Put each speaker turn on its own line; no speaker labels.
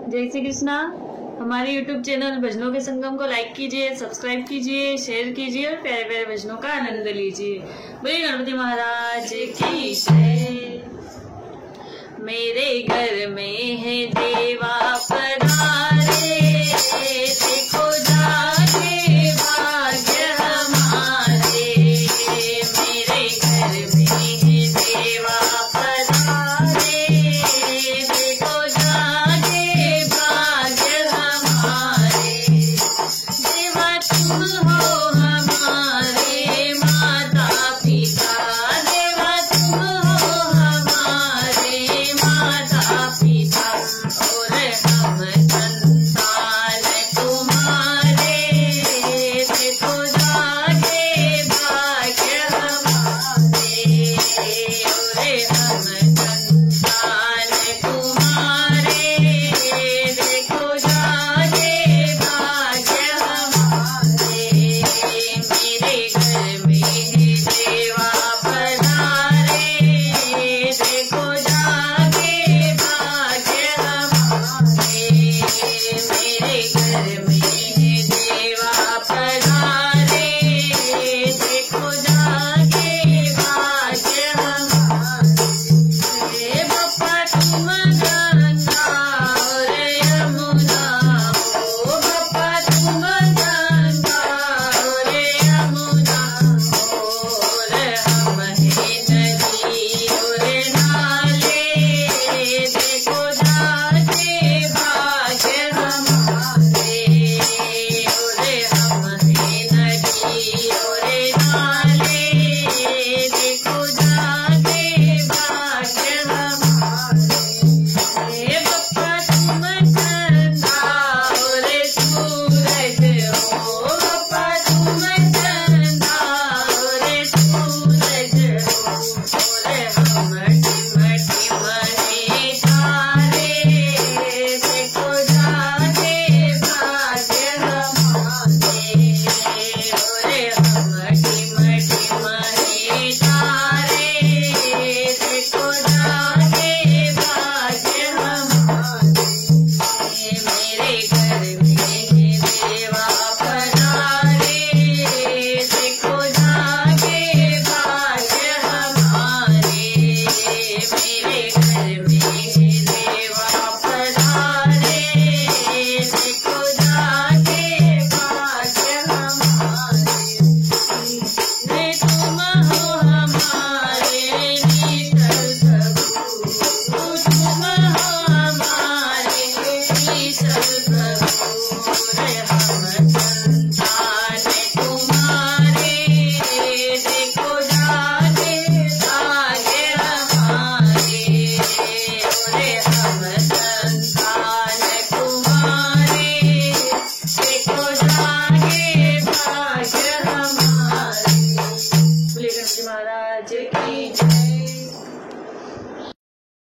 जय श्री कृष्णा। हमारे YouTube channel भजनों के संगम को लाइक कीजिए, सब्सक्राइब कीजिए, शेयर कीजिए और प्यारे प्यारे भजनों का आनंद लीजिए। बोलिए गणपति महाराज की जय। मेरे घर में है देवा पधारे, देखो जाके भाग्य हमारे। मेरे घर में है देवा पधारे, देखो जाके भाग्य हमारे। देवा तुम हो हमारे माता पिता, देवा तुम हो हमारे माता पिता, और हम संतान तुम्हारे। देखो जाके भाग्य हमारे, और हम संतान तुम्हारे। देखो जाके भाग्य हमारे। मेरे घर में है देवा पधारे, देखो जाके भाग्य हमारे। मेरे घर में है देवा पधारे, देखो जाके भाग्य हमारे। बप्पा तुम गंगा और यमुना हो, बप्पा तुम गंगा और यमुना हो, और हम हैं नदी और नाले। देखो जाके भाग्य हमारे, और हम हैं नदी और नाले। देखो जाके भाग्य हमारे। बप्पा तुम चंदा और सूरज हो, बप्पा तुम चंदा और सूरज हो, और हम टिम टिम तारे। देखो जाके भाग्य हमारे, और हम टिम टिम तारे। देखो जाके भाग्य हमारे। मेरे घर में है देवा पधारे, देखो जाके भाग्य हमारे। मेरे घर में है देवा पधारे, देखो जाके भाग्य हमारे। तुम हो हमारे नीतल प्रभु, तुम हो हमारे नीतल प्रभु, हम संतान तुम्हारे। देखो जाके भाग्य हमारे, और हम